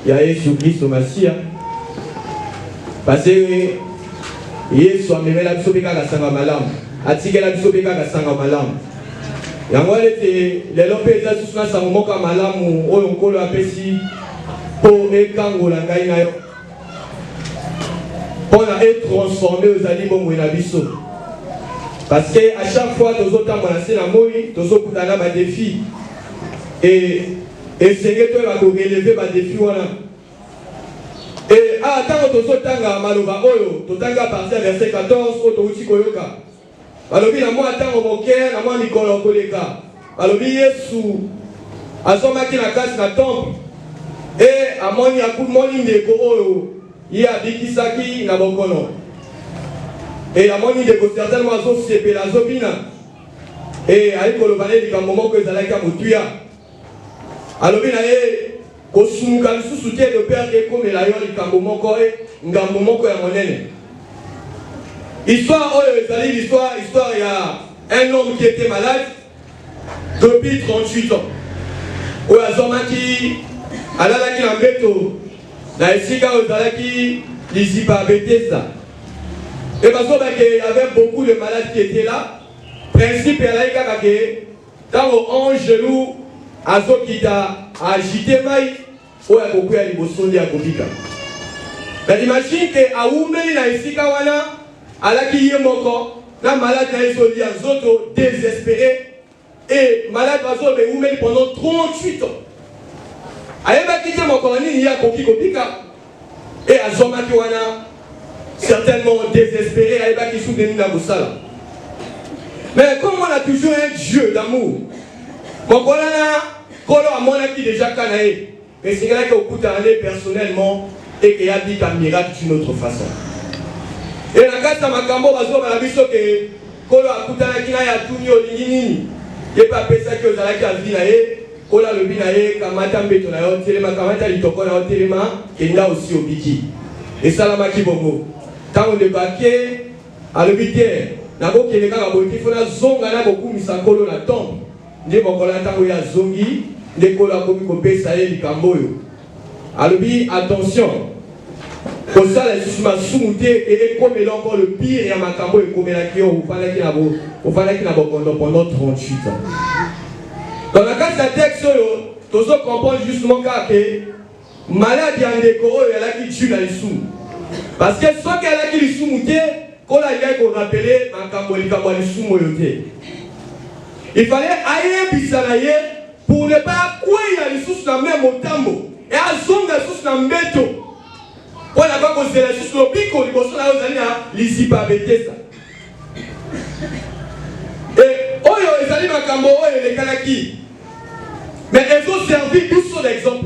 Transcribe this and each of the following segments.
ya Yesu Kristo Masia. Parce que Yesu amemela biso pe kaka sanga malamu. Atikela biso pe kaka sanga malamu. Yango lete lelo pe eza susu na sango moko malamu oyo nkolo apesi po ekangola ngai na yo. On a été transformé aux animaux na biso. Parce que à chaque fois nous autres dans la moi nous autres dans des défis et c'est que toi va relever des défis voilà. Et à tant que nous autres dans maloba oyo tout à partir verset 14 auto uti koyoka. Balobi na moi tant au cœur na moi mikolo koleka. Balobi Yesu azomaki na kasi na temple et amoni akul moni ndeko oyo ya bikisaki na bokono. Et la monnaie de certainement c'est la zobina. Et avec le balai du moment que Zalaka Moutuya. Alors, il y a Kosumuka soutien de père et comme la yole Kambomoko et Ngambomoko et Monene. Histoire, l'histoire, il y a un homme qui était malade depuis 38 ans. Où il y a Zomaki, Alalaki Lambeto, la Esika Ozalaki, l'Isipa Betesa. Et parce qu'il y avait beaucoup de malades qui étaient là. Principe, il y a quand on genou, Azo qui t'a agité, il y a beaucoup de l'émotion de la Covid. Mais imagine qu'à Oumé, il y a ici, à la qui est mon corps, la malade a été Azoto désespéré. Et malade a Oumé pendant 38 ans. Aïeba qui est mon corps, il y a Koki Kopika. Et Azoma Kiwana. Certainement désespéré, Aïba qui souffre de nous dans le salle. Mais comme on a toujours un Dieu d'amour, mon collègue a mon qui déjà canaé, mais c'est là qu'on coûte à aller personnellement et qu'il y a dit un miracle d'une autre façon. Et la carte à Makambo, on a vu que Kolo a coûté à Kina ya Touni au Ligini, et pas ça que vous avez à Vinae, Kola le Binae, Kamata Mbetona, Telema, Kamata Litokona, Telema, et là aussi au Biki. Et Salamaki Bongo. Quand on débarquait à l'hôpital, d'abord qu'il y a des gens qui font la zone, il y a beaucoup de gens qui la tombe. Des gens qui ont zongi, des gens qui ont fait ça et des camboyo. Alors, attention, pour ça, les gens sont sous-moutés et comme il y a encore le pire, il y a un cambo et comme il y a qui ont pendant 38 ans. Dans la case de texte, tout ça comprend justement que malade il y a un décor, il y a qui tue dans les sous. Parce que soit qu'elle a qui les sous-moutés, quand il y a qu'on rappelait il fallait aller bisanaye pour ne pas courir les sous dans le même tambo. Et à zone de sous dans le béton. On n'a pas considéré les sous dans le pico, les personnes à aux années, les hypabétés. Et oh, les alliés Makambo, les Kanaki. Mais elles ont servi tous sur l'exemple.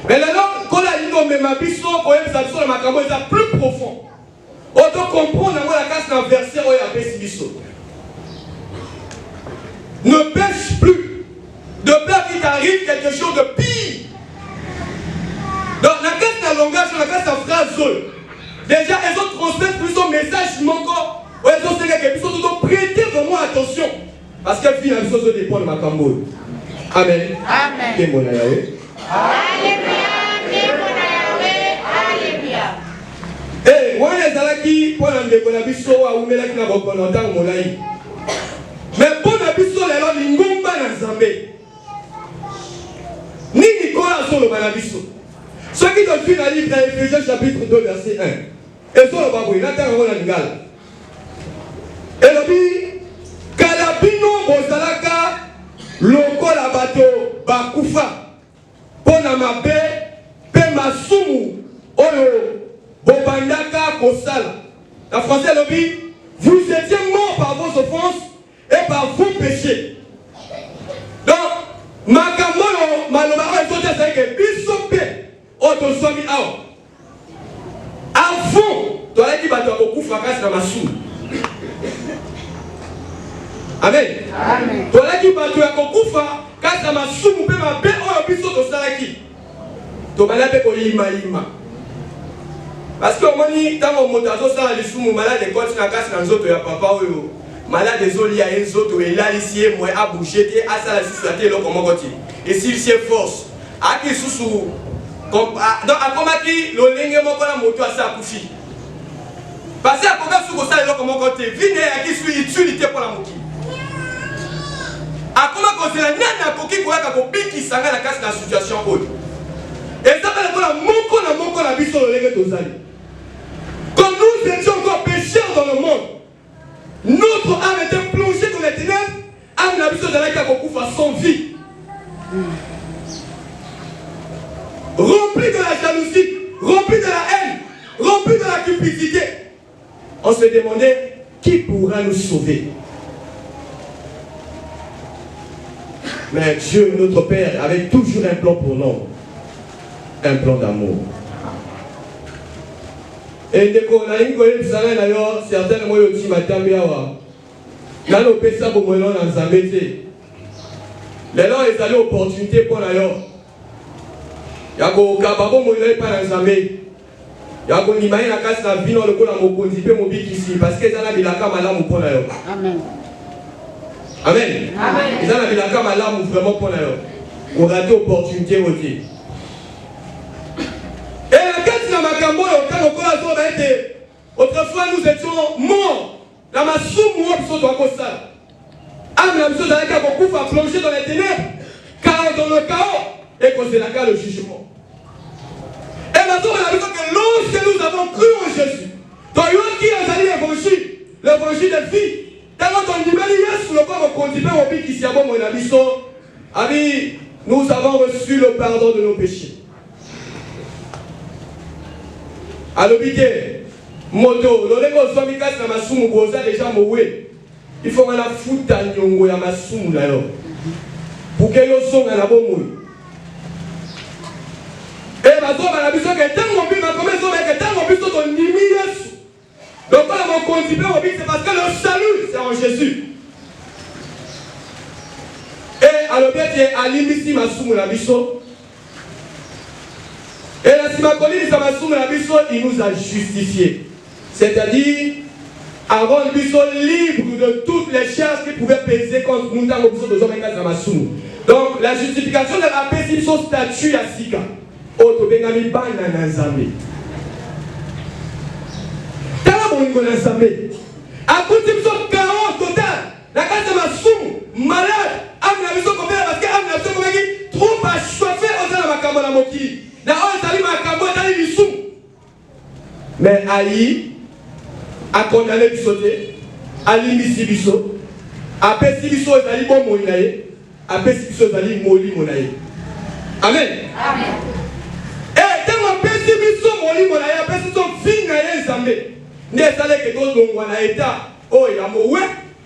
Mais là, quand on a dit ma biso, quand on a dit que Makambo est plus profond. On doit comprendre la casse dans le verset où il y a un biso. Ne pêche plus. De peur qu'il t'arrive quelque chose de pire. Donc la casse dans le langage, la casse dans la phrase. Déjà, elles ont transmis plus son message manquant. Elles ont dit que biso doivent prêter vraiment attention. Parce qu'elle vit la biso se dépend de Makambo. Amen. Amen. Alléluia. Eh, on est là qui pour la biso a oumela qui n'a pas longtemps molai. Mais pour la biso la lingomba na Zambé. Ni Nicolas solo na biso. Ce qui doit suivre le livre d'Éphésiens chapitre 2 verset 1. Et solo babou, il a tant on a ngala. Et le dit kalabino bozalaka lokola bato bakufa pona mabe pe masumu oyo bobandaka kosala. En français le dit vous étiez morts par vos offenses et par vos péchés. Donc makamolo maloba oyo toza que biso pe otosomi awa avant tola ki bato bakufa kasi na masumu. Amen. Amen. Tola ki bato ya kokufa kasi na masumu pe mabe oyo biso tosalaki. Tobala pe kolima lima. Parce que moni tango moto azosala lisumu malade koti na kasi na nzoto ya papa oyo malade ezoli ya nzoto elalisi ye mwe abouger te asala susu ate eloko moko te et s'il s'efforce aki susu Donc, akomaki lolenge moko na moto asa akufi. Parce que akoka suko sa eloko moko te, vine yaki su utilité pour la mokili. Akoma kozela nani akoki koyaka kobikisa nga na kasi na situation oyo. Ezaka lokola moko na biso lolenge tozali. Comme nous étions encore pécheurs dans le monde, notre âme était plongée dans les ténèbres, âme na biso ezalaki ya kokufa sans vie. Rempli de la jalousie, rempli de la haine, rempli de la cupidité. On se demandait qui pourra nous sauver. Mais Dieu, notre Père, avait toujours un plan pour nous. Un plan d'amour. Et dès qu'on a une collègue, certains mots aussi m'attendent bien. Là, nous faisons ça pour nous dans un métier. Les gens, ils ont l'opportunité pour nous. Il y a des gens qui pas dans un métier. Il y a des gens qui ont la vie dans le coup de parce que ça n'a pas malamu pour nous. Amen. Amen. Ils ont la malamu vraiment pour nous. On a des opportunités aussi. Et la carte de Makambo, autrefois nous étions morts. La massoum mort sur toi comme ça. Âme la mission d'aller à plonger dans les ténèbres, car dans le chaos, et causer la cas le jugement. Et maintenant, on a vu que lorsque nous avons cru en Jésus, dans qui a allé l'évangile de vie, dans notre numéro, sur le corps on continue au pic ici à bon mon ami, nous avons reçu le pardon de nos péchés. À l'hôpital, moto, l'olego somikas na masumu boza déjà moué. Il faut que la fouta nyongo ya masumu na yo. Pour que yo songa na bomoui. Et bazo ba na biso que tango bi ma comme so que tango biso to nimi Yesu. Donc quand on continue au but c'est parce que le salut c'est en Jésus. Et à l'hôpital alimisi masumu na biso. Et la Simakoli, il nous a justifiés. C'est-à-dire, avant nous sommes libres de toutes les charges qui pouvaient peser contre nous dans le besoin. Donc, la justification de la paix, c'est son statut à Sika. Otobengami banana nzambe. Tala bongo na nzambe. Akuti biso chaos total. La case de Masumu, malade. Amna biso kopela parce que amna biso komaki trop à chauffer au sein de ma caméra moki. Mais Aïe a condamné Bissoté, a limité Bissot, a pessi Bissot et Ali bon moïnaï, a pessi Bissot et Ali moli moïnaï. Amen. Amen. Et quand on pessi Bissot moli moïnaï, a pessi son fille naïe zambé. N'est ce que tout le monde a été, oh il y a moué,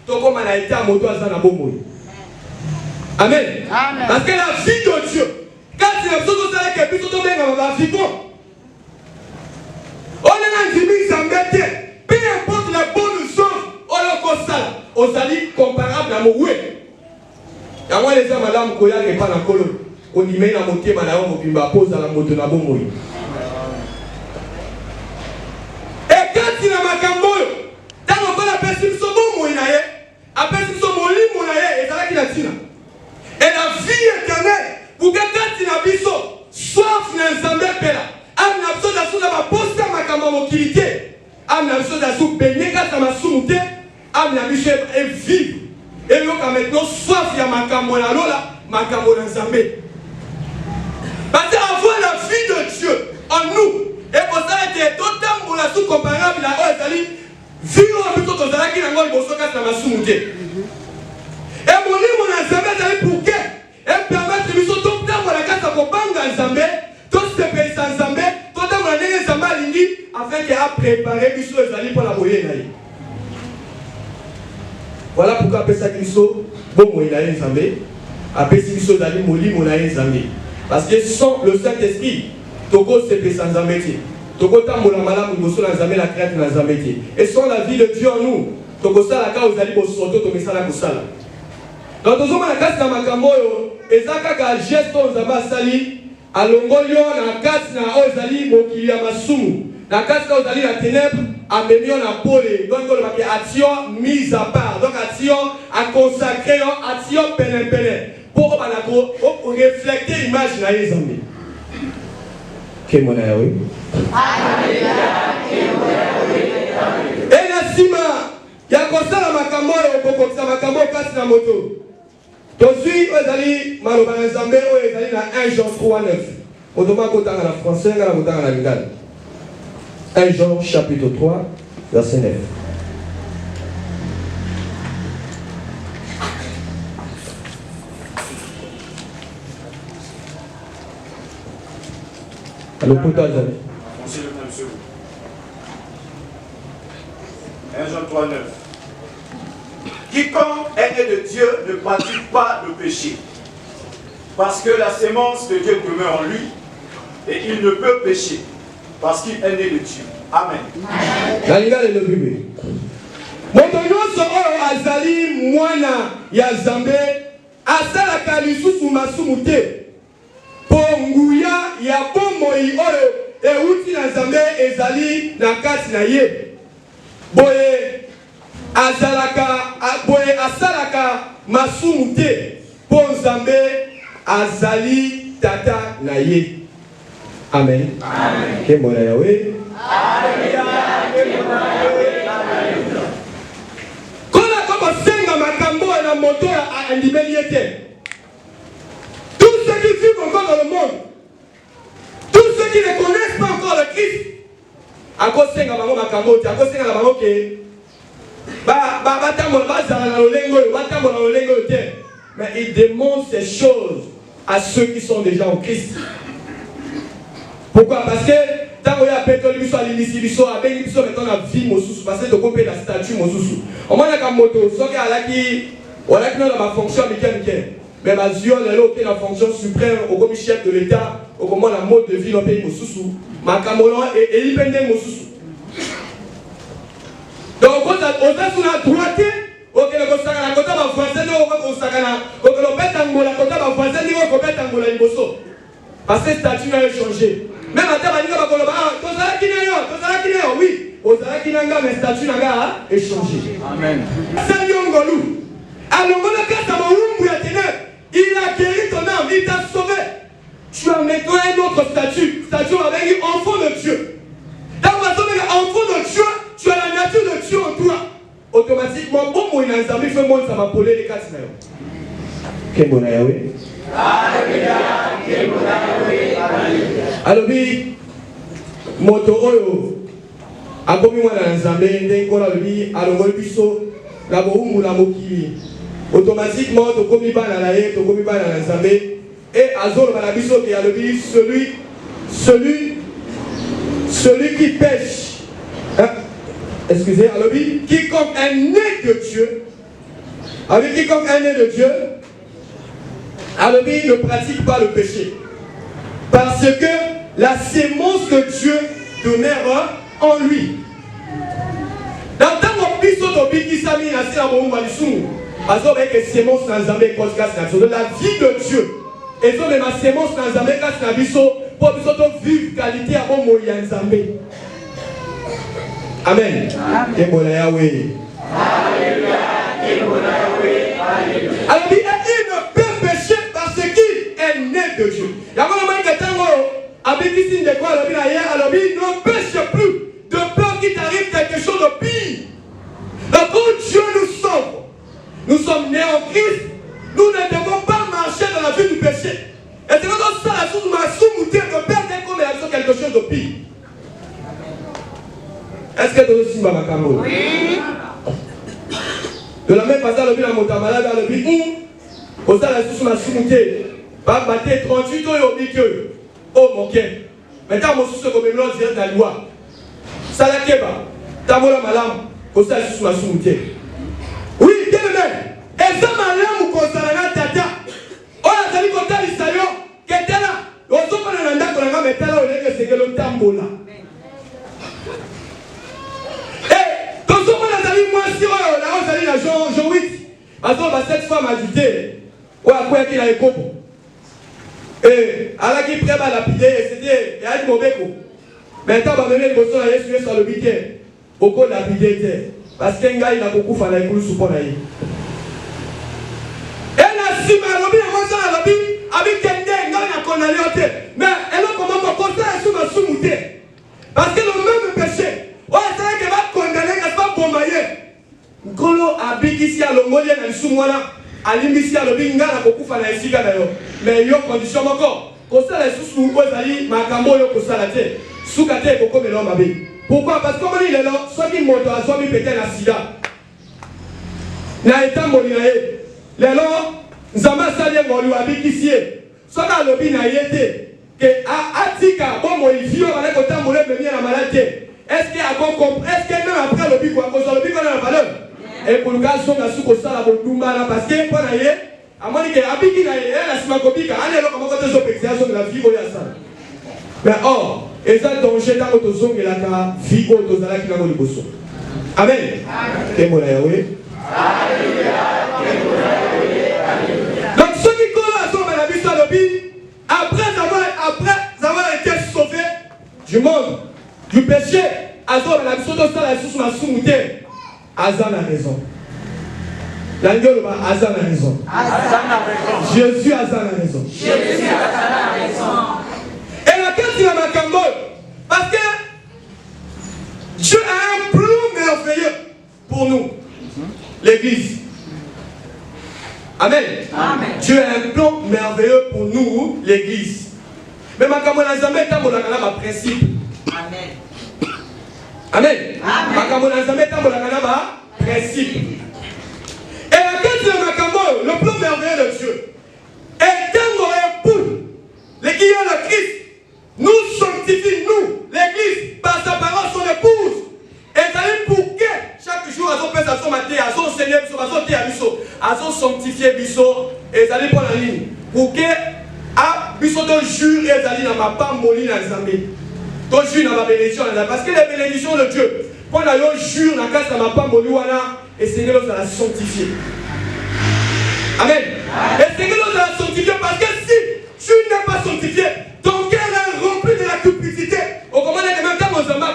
tout comme on a été à moto à Zanabo moï. Amen. Amen. Parce que la vie de Dieu. Quand il y a des choses qui sont tombées dans la vie, on a dit que ça m'embête. Peu importe la bonne chose, on a constat. On s'allie comparable à mon ouais. Il y a moi les hommes à l'âme qui sont pas dans le colon. On y met la montée, on pose pose à la moto na bon moyen. Et quand il y a ma camboyo, tant qu'on a perçu son bon moyen, a perçu son bon lit moyen, et ça là qui l'a dit. Et la vie éternelle. Pour que quand il a biso, soif n'a jamais pela. Am n'a besoin de la poste à ma caméra mobilité. Am n'a besoin de baigner quand ça m'a soumouté. Am n'a besoin de vivre. Et donc maintenant soif il y a ma caméra là, ma caméra zambé. Parce qu'avoir la vie de Dieu en nous, et pour ça était totalement pour la sous comparable à Ozali, vivre plutôt dans la qui n'a pas le bosso quand ça m'a soumouté. Et mon livre n'a jamais allé pour que et permettre de nous tomber dans la case pour banga Zambé, tous ces pays sans Zambé, tout dans la ligne Zambalingi, afin qu'il a préparé Bissot et Zali pour la moyenne. Voilà pourquoi après ça Bissot, bon moyenne Zambé, après si Bissot Zali moli moyenne Zambé. Parce que sans le Saint-Esprit, Togo c'est pays sans Zambé. Togo tambola malam ou bosso dans Zambé la crête dans Zambé. Et sans la vie de Dieu en nous, Togo ça la cause Zali bosso, Togo ça la kusala. Donc, nous avons la casse dans ma camoyo, et ça, quand un geste, on a sali, à l'ongolio, la casse na ozali, mokili à masumu, la casse quand ozali la ténèbre, à mémion à pole, donc on va action mise à part, donc action à consacrer, action peine, pour refléter l'image de les amis. Kemona Yahweh. Et la sima, yakosala makambo yo kokokisa makambo kasi na moto. Tozui ozali maloba na Nzambe oyo ezali na 1 Jean 3:9. Odoma kotanga na français ngala kotanga na lingala. 1 Jean chapitre 3 verset 9. Le potage. 1 Jean 3:9. Quiconque est né de Dieu ne pratique pas le péché, parce que la sémence de Dieu demeure en lui, et il ne peut pécher, parce qu'il est né de Dieu. Amen. Moto nyonso oyo azali mwana ya Nzambe asalaka lisusu masumu te po nguya ya bomoi oyo euti na Nzambe ezali na kati na ye. Boye asalaka masumu te po Nzambe azali tata na ye. Amen. Amen. Kemona Yahweh. Kola kama senga makambo na moto ya andimeli ete. Tous ceux qui vivent encore dans le monde, tous ceux qui ne connaissent pas encore le Christ, à cause senga bango makambo, à cause senga bango ke mais il demande ces choses à ceux qui sont déjà en Christ. Pourquoi? Parce que tant qu'on a pétrole, il y a l'initiation, il y a maintenant la vie, parce que tu peux la statue, on m'a dit que moto, ce qui est la fonction mécanique, mais ma yeux, elle a la fonction suprême, au comme chef de l'État, au comment la mode de vie dans le pays, ma camono et il pendait mosusu. Donc, on a sur la droite, ok, le consacre, la côté de voisin, on consacre, ok, le pétango, la côté de voisin, on pétango, la liboso. Parce que le statut a changé. Même à terre, on va dire, oui, mais le statut a changé. Amen. Alors, il a guéri ton âme, il t'a sauvé. Tu as maintenant un autre statut. Statut avec enfant de Dieu. Dans ma zone, enfant de Dieu, tu as la nature de Dieu en toi. Automatiquement, bon, moi, il a un fait moi, ça m'a polé les 4 semaines. Quel bon Yahweh. Alors, oui, moto oyo, akomi mwana Nzambe, ndengola lui, alongoli biso, la bohungu la moki. Automatiquement, tu komi bana la ye, tu komi bana la Nzambe, et azol bana biso qui a le lui, celui qui pêche, hein? Excusez, alors oui, quiconque est né de Dieu, avec quiconque est né de Dieu, alors oui, ne pratique pas le péché. Parce que la sémence de Dieu demeure en lui. Dans le temps où il y a la sémence dans la vie de Dieu. Et donc, la sémence dans la vie pour vivre qualité à bon moyen Nzambe. Amen. Kemona Yahweh. Alors il ne peut pécher parce qu'il est né de Dieu. Alors il ne pêche plus de peur qu'il t'arrive quelque chose de pire. Donc quand Dieu nous sauve, nous sommes nés en Christ, nous ne devons pas marcher dans la vie du péché. Et c'est comme ça, la source m'a soumouté de perdre comme il y a quelque chose de pire. Est-ce que tu as aussi ma cambo? Oui. De la même façon, le Montamala, le Bigou, au sein de la source m'a soumouté, va battre 38 ans et au Bigou. Oh mon Dieu. Maintenant, mon source comme l'autre direct la loi. Ça la keba. Tamola malam, au sein de la source m'a soumouté. Oui, bien le même. Et ça malam ou konsalana tata. Oh la sali kota lisayo, ketela. Ozo pana nanda kolanga metala oleke sekelo tambola. Moi, si on a Jean 8, parce que cette femme ajoutée, ou à quoi qu'il a écopé. Et à la qui prépare la pidée, c'était, il y a du mauvais coup. Maintenant, on va mener le bosson à Jésus sur le biquet. Beaucoup de la pidée, parce qu'un gars, il a beaucoup fait la écoute sous pour l'aïe. Et la cime à l'objet, on va à l'objet, avec quelqu'un, il a condamné. Mais elle a comment commencer à se soumettre. Parce que le même péché, ouais, c'est vrai qu'elle va condamner, qu'elle va bombarder. Nkolo abikisi ya longolia na lisumwana alimbisi ya lobinga na kokufa na esika na yo. Mais yo condition moko. Kosala susu ozali makambo yo kosala te. Suka te kokomela mabe. Pourquoi? Parce que comme il est là, soit qui moto a soit pété la sida. Na etamboli na ye. Lelo nzamba sali ngolu abikisi ye. Soit ka lobi na yete que atika bon moifio va ko tamboler venir na malade. Est-ce que même après le bico, à cause de bico, on a la valeur? Et pour le cas, on a sous ça la bonne parce que pour aller, à mon avis, Abiki n'a la smacopica, allez, alors comment on peut faire de la vie au yassa? Mais or, et ça, donc, j'ai dans votre zone et la vie au tozala qui n'a pas de bosso. Amen. Et mon aïe. Donc, ceux qui collent à son malabis à l'obit, après avoir été sauvés du monde, du péché, Azor la mission de ça la sous ma soumouté. Azan a raison. L'angle va Azan a raison. Jésus Azan a raison. Jésus Azan a raison. Et la question de ma cambo, parce que Dieu a un plan merveilleux pour nous, l'Église. Amen. Amen. Dieu a un plan merveilleux pour nous, l'Église. Mais ma cambo n'a jamais été mon principe. Amen. Amen. Makambo na Nzambe tambola kana principe. Et la question de Makambo, le plan merveilleux de Dieu. Et tango époux, les qui ont le Christ, nous sanctifie, nous, l'Église, par sa parole, son épouse. Et d'aller pour que chaque jour, à son père, à son matin, à son Seigneur, à son thé, à son sanctifié, et d'aller pour la ligne. Pour que, à biso de jure, et d'aller dans ma part, molina Nzambe. Donc, je dans ma bénédiction, parce que les bénédictions de Dieu, quand on jure dans la casse de ma femme, et Seigneur va la sanctifier. Amen. Et Seigneur va la sanctifier parce que si tu n'es pas sanctifié, ton cœur est rempli de la cupidité. Au commande que même temps, on s'en va,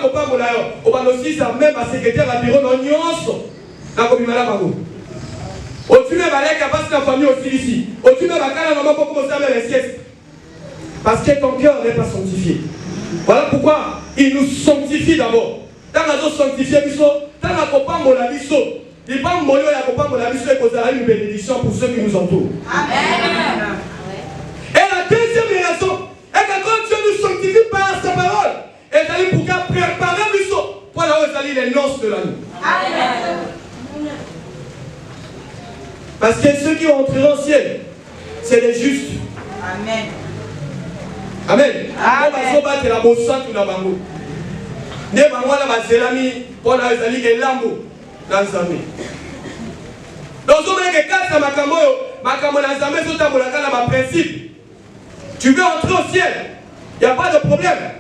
on va aussi ça même à secrétaire à bureau dans Nyonso. Dans le Bimala Bango. Au-dessus de la capacité de la famille aussi ici. Au-dessus de la canne, on va commencer à faire les siestes. Parce que ton cœur n'est pas sanctifié. Voilà pourquoi il nous sanctifie d'abord. Tant qu'on sanctifie, tant qu'on la biso, il pas mourir à qu'on la biso et qu'on a une bénédiction pour ceux qui nous entourent. Amen. Et la deuxième raison est que quand Dieu nous sanctifie par sa parole, et d'aller pour préparer biso pour aller les noces de la nuit. Amen. Parce que ceux qui entreront au ciel, c'est les justes. Amen. Amen. On va se battre la bossa tout la bango. Ne bango la bazelami pour la zali ke lambo dans Zambie. Donc on met que quatre makambo dans Zambie sur ta bolaka na ba principe. Tu veux entrer au ciel, il n'y a pas de problème.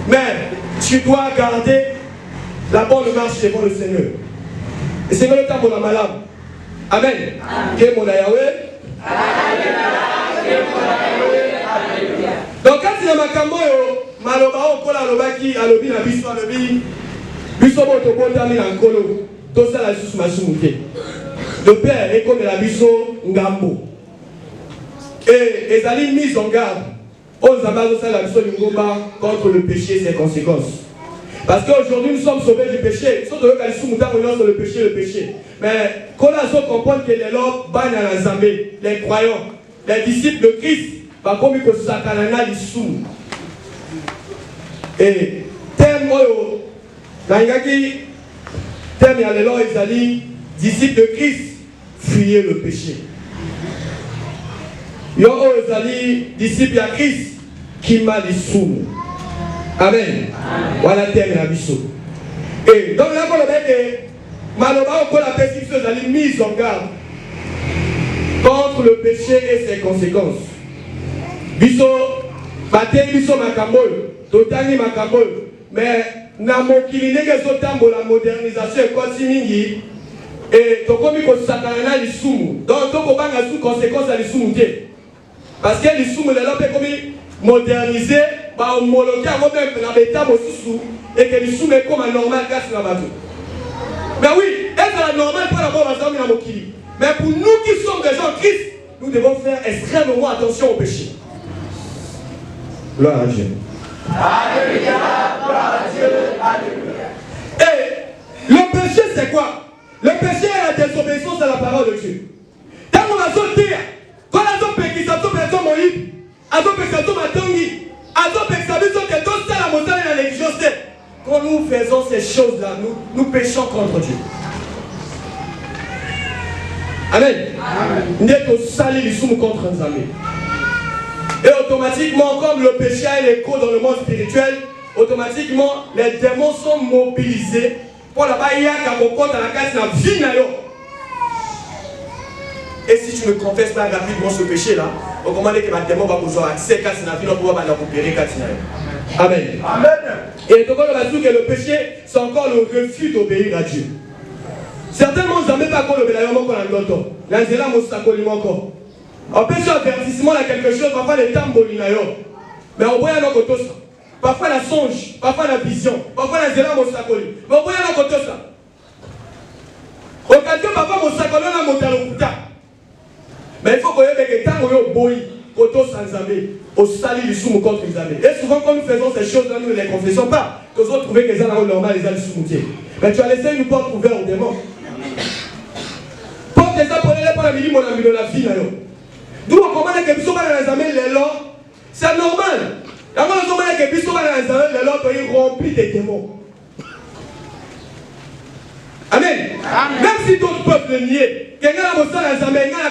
Mais tu dois garder la bonne marche devant le Seigneur. Et Seigneur est ta malade. Amen. Que mon Yahweh. Donc quand il y a makambo maloba okola lobaki alobi na biso alobi biso boto botami na nkolo tosala lisusu masumu te. Le Père est comme la biso ngambo. Et ezali mise en garde aux ambassades la biso lingomba contre le péché et ses conséquences. Parce qu'aujourd'hui nous sommes sauvés du péché. Sauf que le péché. Mais quand on comprend que les lois bannent la Zambé, les croyants, les disciples de Christ, va comme que Satanana les sous. Et thème Nangaki, thème y a les lois Ezali, disciples de Christ, fuyez le péché. Yo Ezali, disciples de Christ, qui m'a les sous. Amen. Voilà thème la biso. Et donc là, on a dit Maloba, on a fait mise en garde contre le péché et ses conséquences. Biso, bate biso makamboy, totani makamboy, mais na mokili nege zotambo la modernisation ekosi mingi et tokomi ko sakana lisumu. Donc toko banga sous conséquence à lisumu te. Parce que lisumu lelo pe komi moderniser ba homologuer avant même na beta mosusu et que lisumu est comme normal kasi na bato. Mais oui, est-ce normal pour la bonne ensemble na mokili. Mais pour nous qui sommes des gens en Christ, nous devons faire extrêmement attention au péché. Gloire à Dieu. Alléluia, gloire à Dieu, alléluia. Et le péché, c'est quoi? Le péché est la désobéissance à la parole de Dieu. Quand on a sauté, quand on a sauté, quand on a sauté, quand nous faisons ces choses-là, nous péchons contre Dieu. Amen. Contre et automatiquement, comme le péché a l'écho dans le monde spirituel, automatiquement, les démons sont mobilisés pour la baïa dans la case de la vie. Et si tu ne confesses pas rapidement ce péché-là, on commande que les démons vont avoir accès à la vie pour récupérer. Amen. Amen. Et donc, on va dire que le péché, c'est encore le refus d'obéir à Dieu. Certainement, vous n'avez pas encore le bélaïon qu'on a longtemps. L'angela moussakoli encore. On peut sur avertissement à quelque chose, parfois les tambolinayo. Mais on voit un autre ça. Parfois la songe, parfois la vision, parfois l'angela moussakoli. Mais on voit un autre ça. Occasion, parfois moussakoli on a monté à l'okuta. Mais il faut qu'on ait des temps où il y a boy, koto sans amis, au sali du soumou contre les amis. Et souvent, quand nous faisons ces choses-là, nous ne les confessons pas. Que vous trouvez que les gens normal, les gens soummoutiers. Mais tu as laissé une porte ouverte aux démons. Porte les gens pour les pas la mini, mon ami de la vie. D'où on commande que les gens les amis, les lots, c'est normal. Quand on commande que les gens les amis, les lots, ils remplissent des démons. Amen. Amen. Même si d'autres peuvent le nier, quelqu'un a besoin de la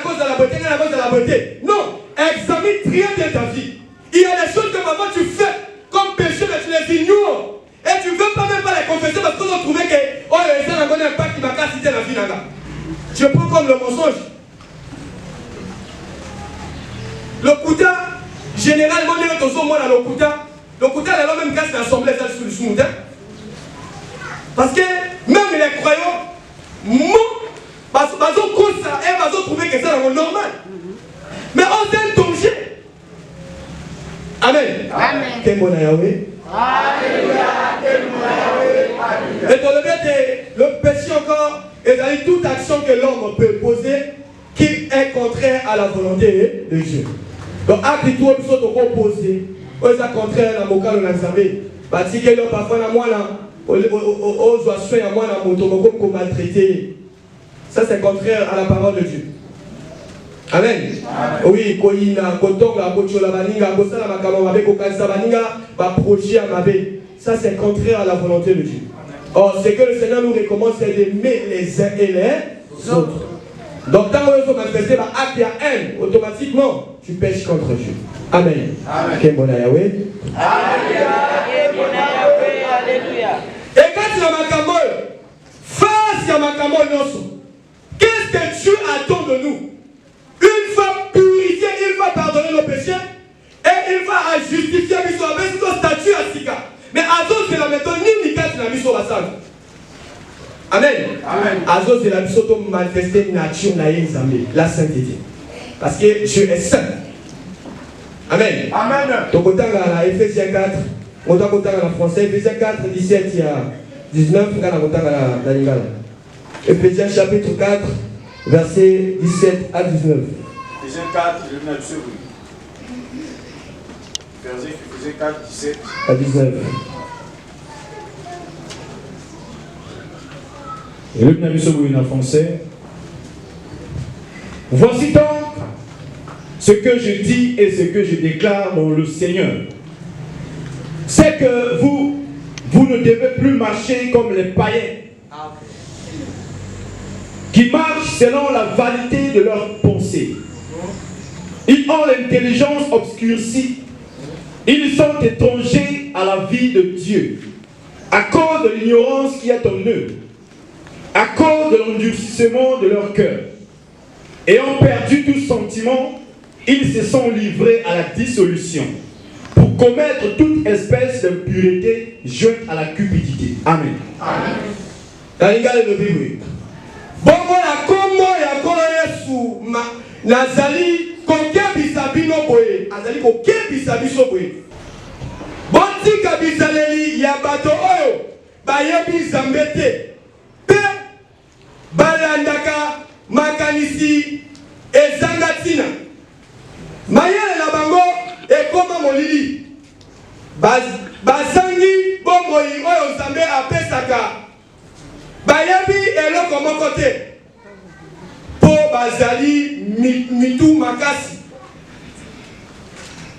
cause de la beauté, quelqu'un a cause de la beauté. Non, examine très bien ta vie. Il y a des choses que maman tu fais comme péché, mais tu les ignores. Et tu ne veux pas même pas les confesser parce que tu as trouvé que oh, les gens n'ont pas d'impact qui m'a cassé la vie là. Tu prends comme le mensonge. Le Kouta, généralement, on est au moins dans le Kouta. Le Kouta, il a même casse l'assemblée sur le Soumoutin. Parce que même les croyants, parce qu'ils ont trouvé que c'est normal. Mais on s'est danger. Amen. Amen. Quel bon Yahweh. Alléluia. Et dans le péché encore, il y a toute action que l'homme peut poser qui est contraire à la volonté de Dieu. Donc, acte tout ce qu'on peut poser, c'est contraire à la moka de l'Azamé. Parce que l'homme parfois la moelle, aux oiseaux et à moi la moto, comme maltraité. Ça c'est contraire à la parole de Dieu. Amen. Oui, ça c'est contraire à la volonté de Dieu. Or, ce que le Seigneur nous recommande, c'est d'aimer les uns et les autres. Donc, quand on manifeste par acte et haine, automatiquement, tu pêches contre Dieu. Amen. Amen. Yahweh. Alléluia. Et quand tu as ma camole, face à ma camole, qu'est-ce que Dieu attend de nous? Il va purifier, il va pardonner nos péchés et il va justifier notre statut à Sika. Mais Azos c'est la méthode ni Nika c'est la mission à ça. Amen. Azos c'est la mission de manifester une nature la sainteté. Parce que Dieu est saint. Amen. Donc autant à Ephésiens 4, autant à la français, Ephésiens 4, 17 il y a 19, autant à la Lingala. Ephésiens chapitre 4. Versets 17 à 19. Ephésiens 4, je vais mettre sur vous. Ephésiens 4, 17 à 19. Et le Nabi Soboui en français. Voici donc ce que je dis et ce que je déclare dans le Seigneur. C'est que vous ne devez plus marcher comme les païens qui marchent selon la vanité de leurs pensées. Ils ont l'intelligence obscurcie. Ils sont étrangers à la vie de Dieu à cause de l'ignorance qui est en eux, à cause de l'endurcissement de leur cœur. Ayant perdu tout sentiment, ils se sont livrés à la dissolution pour commettre toute espèce d'impureté jointe à la cupidité. Amen. Bongo la kombo ya kolo Yesu nazali kokebisa bino boye azali kokebisa biso boye botika bizaleli ya bato oyo bayebi Nzambe te pe balandaka makanisi ezanga tina mayele na bango ekoma molili bazangi bomoi oyo Nzambe apesaka bayebi eloko moko te po bazali mitu makasi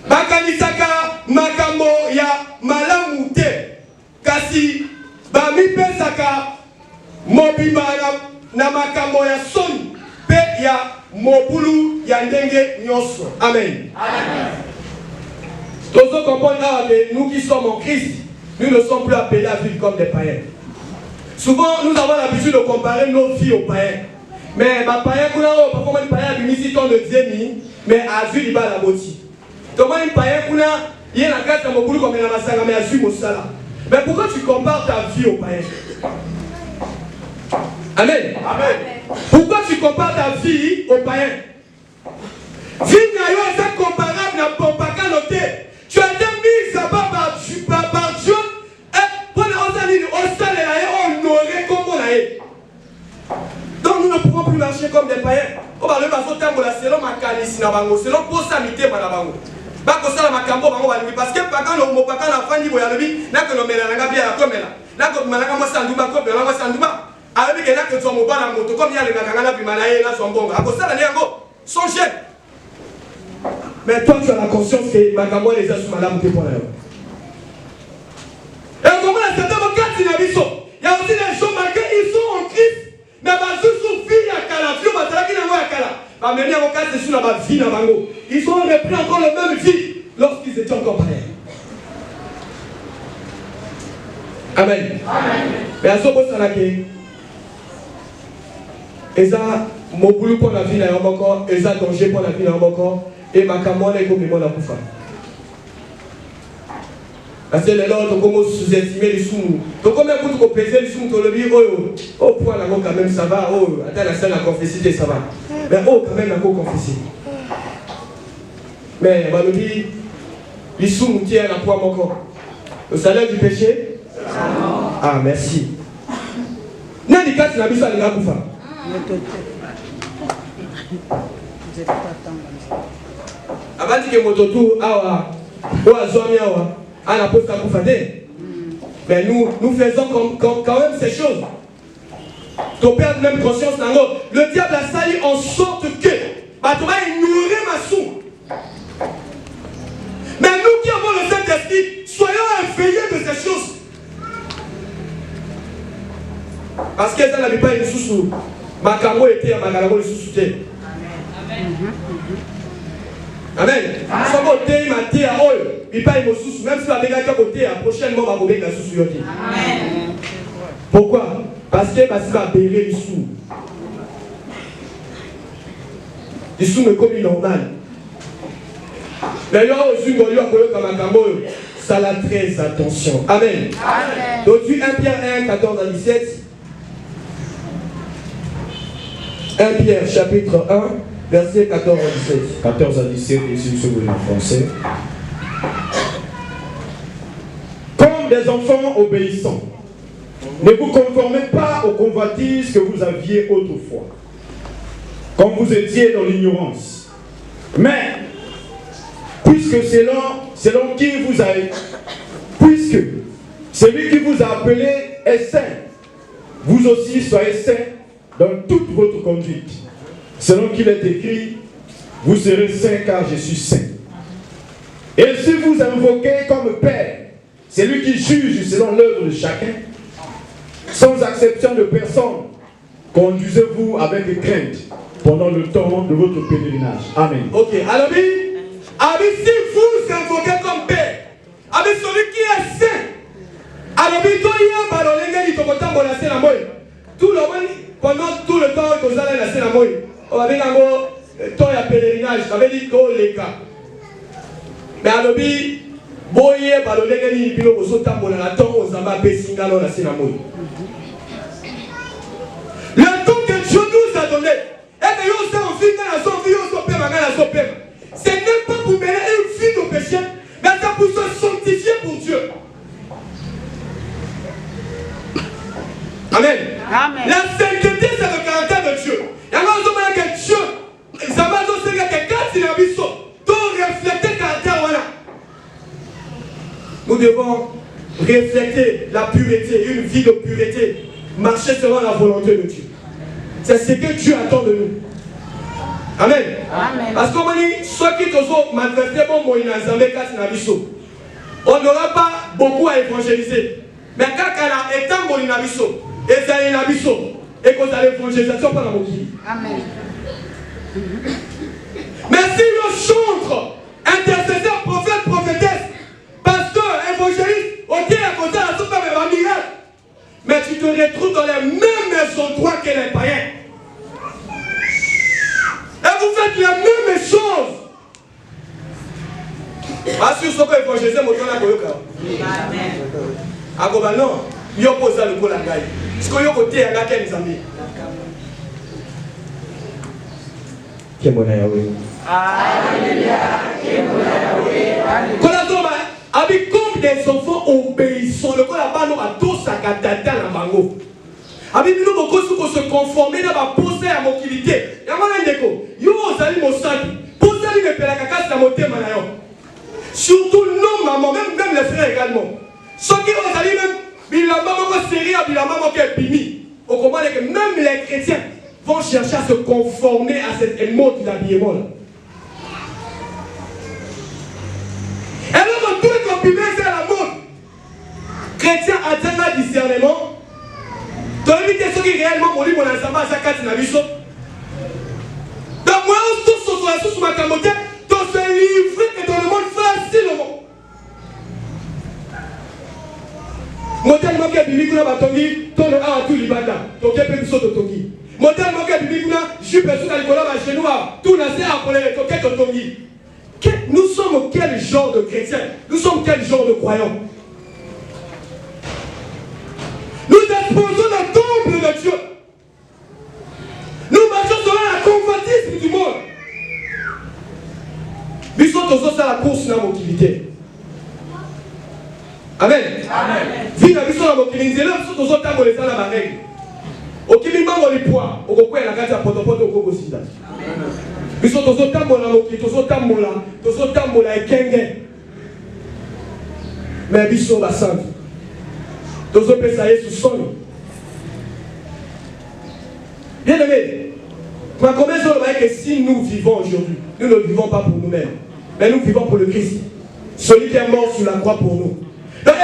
bakanisaka makambo ya malamu te kasi bamipesaka mobimba na makambo ya soni pe ya mobulu ya ndenge nyonso. Amen. Tozo comprendre que nous qui sommes en Christ, nous ne sommes plus appelés à vivre comme des païens. Souvent, nous avons l'habitude de comparer nos vies aux païens. Mais les païens, parfois les païens ils ont de Dieu, mais à vivre la boti. Comment les païens, il y a la carte de mobulu comme la massacre, mais à vivre au salaire. Mais pourquoi tu compares ta vie aux païens? Amen. Amen. Pourquoi tu compares ta vie aux païens? Vie n'est pas comparable à Popaka noté. Tu as été mis à part par Dieu et pour honorer comme on a été. Donc nous ne pouvons plus marcher comme des païens. On va le passer au temps pour la selon ma calice na bango, selon pour samité ma bango. Bako sala makambo bango balimi parce que paka no mopaka na fandi boya lebi na que no mela na ngabia ya komela. Na ko malaka mo sanduba ko bela mo sanduba. Avec que na que son mobala moto comme ya le ngaka na bimana ye na son bongo. Ako sala ne yango son chef. Mais toi, tu as la conscience que Magambo les a sous madame pour la. Et comment la certaine avocate il y a aussi des gens malgré ils sont en Christ, mais sous vie à Kala, vieux Matalaki n'a pas à Kala. Mais même les avocats c'est sous la vie dans Bango. Ils ont repris encore le même vie lorsqu'ils étaient encore pareils. Amen. Mais à ce moment-là, ils ont mon boulot pour la vie dans leur corps, ils ont danger pour la vie dans leur corps. Et ma camone est comme la poufa. Parce que les autres ont sous-estimé les sous. Donc, comme vous pouvez peser les sous, vous le dire, oh, point là, quand même, ça va, oh, attends, la scène, la confessité, ça va. Mais oh, quand même, la confessité. Mais, on va le dire, les sous, nous tirent la poids mon corps. Le salaire du péché? Ah, merci. N'indicat, c'est la mise à la poufa. Avant que mototou awa ou azomi awa à la poste à Koufadé. Mais nous faisons quand même ces choses. Ton père a même conscience nango. Le diable a sali en sorte que bah tu vas ignorer ma sou. Mais nous qui avons le Saint-Esprit, soyons éveillés de ces choses. Parce que ça n'avait pas une sous-sous. Ma camo était à ma galamo le sous-sous. Amen. Son côté, il m'a dit à eux, il pas me sous, même si la dégâts à côté, prochainement, va mourir la sous. Amen. Pourquoi? Parce que va bérer les sous. Les sous me comme normal. D'ailleurs, aussi, on lui a collé comme un cambo. Ça a très attention. Amen. Amen. Donc, 1 Pierre 1, 14 à 17. 1 Pierre, chapitre 1. Verset 14 à 17. 14 à 17, ici sur le français. Comme des enfants obéissants, ne vous conformez pas aux convoitises que vous aviez autrefois, comme vous étiez dans l'ignorance. Mais, puisque selon qui vous a, puisque celui qui vous a appelé est saint, vous aussi soyez saints dans toute votre conduite. Selon qu'il est écrit, vous serez saints car je suis saint. Et si vous invoquez comme Père, celui qui juge selon l'œuvre de chacun, sans acception de personne, conduisez-vous avec crainte pendant le temps de votre pèlerinage. Amen. Ok, alors, si vous invoquez comme Père, avec celui qui est saint, alors, pendant tout le temps que vous allez la scène à moi, on va dire que toi, il y a pèlerinage, ça veut dire que les cas. Mais alors, boye, balolé, il y a un temps la temps, on s'en va baisser dans la scène à moi. Le temps que Dieu nous a donné, et que nous sommes en vie dans son vie, ce n'est pas pour mener une vie de péché, mais c'est pour se sanctifier pour Dieu. Amen. Amen. La sainteté, c'est le caractère de Dieu. Et alors, on dit que Dieu, ça va dire que quand il a vu ça, donc refléter le caractère, voilà. Nous devons refléter la pureté, une vie de pureté, marcher selon la volonté de Dieu. C'est ce que Dieu attend de nous. Amen. Amen. Parce qu'on dit, ceux qui ont manifesté on n'aura pas beaucoup à évangéliser. Mais quand on est étant bon inabiso, et c'est inabiso, et qu'on a l'évangélisation par la moquille. Amen. Mais si le chantre, intercesseur, prophète, prophétesse, pasteur, évangéliste, ok, à côté de la soupe, mais tu te retrouves dans les mêmes endroits que les païens. Et vous faites les mêmes choses. Parce que ce que l'évangéliste, c'est mon temps à Koyoka. Amen. À Goba, non, il y a posé le coup la gaille. Parce qu'il y a côté à la gaille, mes amis. Avec comme des enfants obéissants, le corps là-bas nous a tous à Katata la bango. Avec nous beaucoup se conformer dans la posée à mobilité. Yamana ndeko, yo osali mosali, posali me pela kaka sa motema na yo. Surtout non maman, même les frères également. Ceux qui osali même bilamba moko série à bilamba moko bimi. Au comment que même les chrétiens vont chercher à se conformer à cette mode d'habillement là. Et alors, tout est comprimé, c'est la mode. Chrétien attend un discernement. Tu as évité ceux qui réellement ont dit mon ensemble à sa carte na biso. Donc, moi, tous sont sur ma camote, tu se livrer et dans le monde facilement. Motel moke bibi kuna batongi, ton a tout libanda. Ton kepe biso totongi. Motel moke bibi kuna, jupe sous la likola ba genou a tout nasé à pour les toquettes totongi. Nous sommes quel genre de chrétiens? Nous sommes quel genre de croyants? Nous exposons le temple de Dieu. Nous marchons selon la convoitise du monde. Nous sommes à la course dans la mobilité. Amen. Amen. Vie la mission dans la mobilité. Nous sommes tous à les la règle. Au Kimimba, on les poids. Au Koko et la carte à Potopoto, au Koko Sida. Nous sommes tous autant de la mobilité. Tous autant de la Kenge. Mais nous sommes à Sainte. Tous autres personnes sous son. Bien aimé, ma conviction est que si nous vivons aujourd'hui, nous ne vivons pas pour nous-mêmes, mais nous vivons pour le Christ. Celui qui est mort sur la croix pour nous. Donc,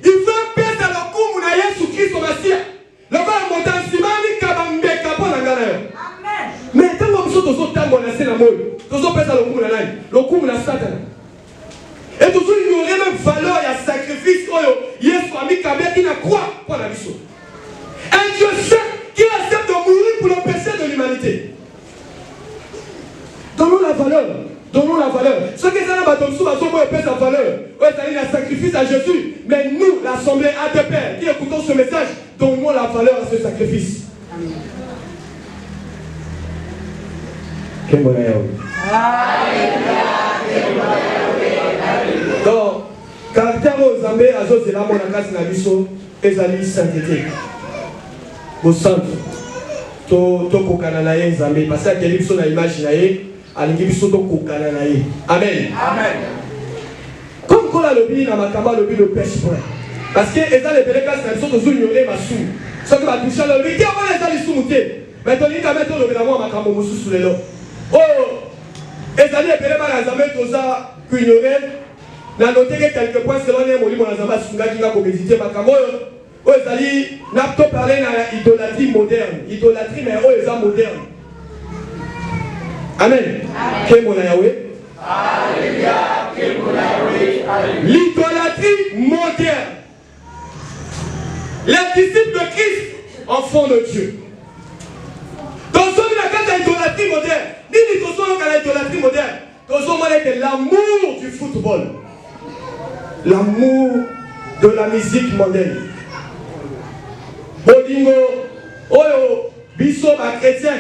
il veut perdre le coup de Jésus-Christ au Messie. Le corps est monté en Simani, Kabambeka, pour la galère. Mais tant que nous sommes tous temps, on a la mode. Tous autres personnes le coup de Satan. Et toujours il y aurait même valeur et un sacrifice. Jésus a mis Kabé qui n'a croix pour la mission. Un Dieu saint qui accepte de mourir pour le péché de l'humanité. Donnons la valeur. Donnons la valeur. Ce que ça n'a pas donné, c'est la valeur. C'est un sacrifice à Jésus. Mais nous, l'Assemblée ADPR, qui écoutons ce message, donnons la valeur à ce sacrifice. Donc, caractère aux Zambé, à Zos et la Monacas, la Bisso, et Zali sainteté. Au centre, Toko Kananaye, Zambé, parce que les Bisso n'a imaginé. Amen. Amen. Comme quand la lobby n'a pas lobby de pêche point. Parce que les gens les bénéfices sont tous ignorés ma sou. Ce qui va toucher le lobby, qui a les gens les sous-moutés. Maintenant il va mettre le lobby à ma cambo sous les lots. Oh, les gens les bénéfices n'ont jamais tous à ignorer. N'a noté que quelques points selon les mots mon azamba sunga qui va pour méditer ma cambo. Oh, les gens n'a pas parlé de l'idolâtrie moderne. Idolâtrie mais oh les gens modernes. Amen. L'idolâtrie moderne. Les disciples de Christ, enfants de Dieu. Dans ce cas l'idolâtrie moderne, ni dans ce l'idolâtrie moderne, dans ce l'amour du football, l'amour de la musique moderne. Bodingo, Oyo, Bisso, chrétien,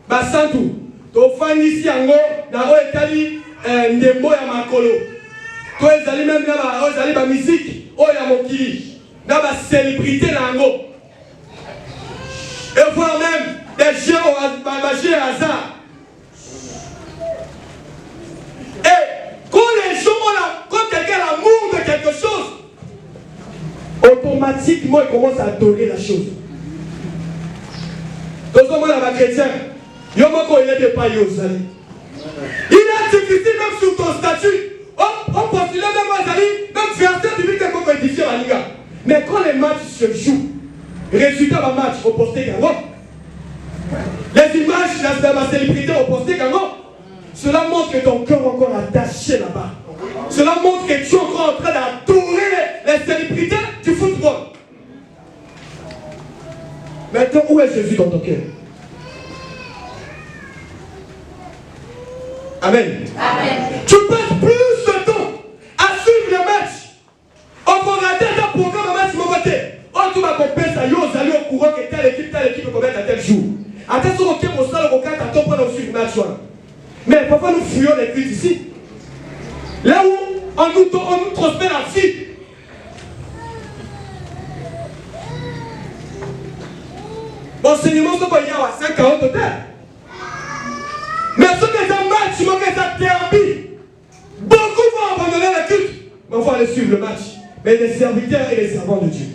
Basantou. Tofani yango na o etali ndembo ya makolo to ezali même na ba ezali ba musique o ya mokili na ba célébrité nango et voir même des jeux au hasard. Et quand les gens ont quand quelqu'un a l'amour automatiquement, il commence à adorer la chose. Dans ce moment-là, ma chrétien, il est difficile même sur ton statut. On postule même à Zali, même verset biblique qu'on peut édifier à Liga. Mais quand les matchs se jouent, résultat d'un match, au posté qu'un les images de la célébrité au posté qu'un cela montre que ton cœur est encore attaché là-bas. Cela montre que tu es encore en train d'adorer les célébrités du football. Maintenant, où est Jésus dans ton cœur? Amen. Amen. Tu passes plus de temps à suivre le match. On peut rater un programme de match, mon côté. Oh, tu vas compenser ça, yo, vous allez au courant que telle équipe peut mettre à tel jour. À tel jour, on au sol, on regarde à ton point de suivre le match. Mais parfois, nous fuyons les cultes ici. Là où on nous transmet la vie. L'enseignement, c'est pas y a 5 ans total. Mais ceux qui ont match, ils ont derby. Beaucoup vont abandonner le culte. Mais on va aller suivre le match. Mais les serviteurs et les servants de Dieu.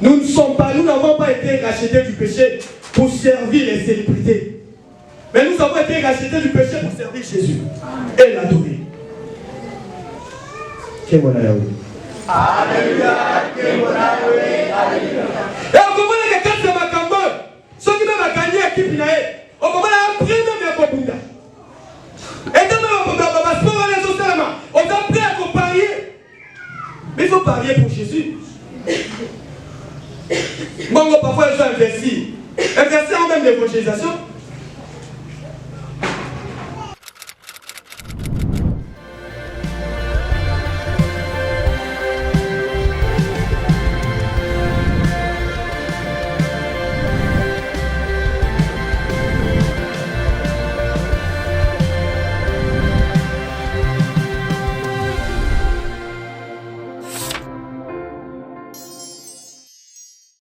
Nous n'avons pas été rachetés du péché pour servir les célébrités. Mais nous avons été rachetés du péché pour servir Jésus et l'adorer. Alléluia. Et on comprend que quand c'est ma campagne, ceux qui m'ont gagné l'équipe, on comprend après même la Kobunda. Et quand même, on est prêt à parier. Mais il faut parier pour Jésus. Bon, parfois, ils ont investi. Investi en même l'évangélisation.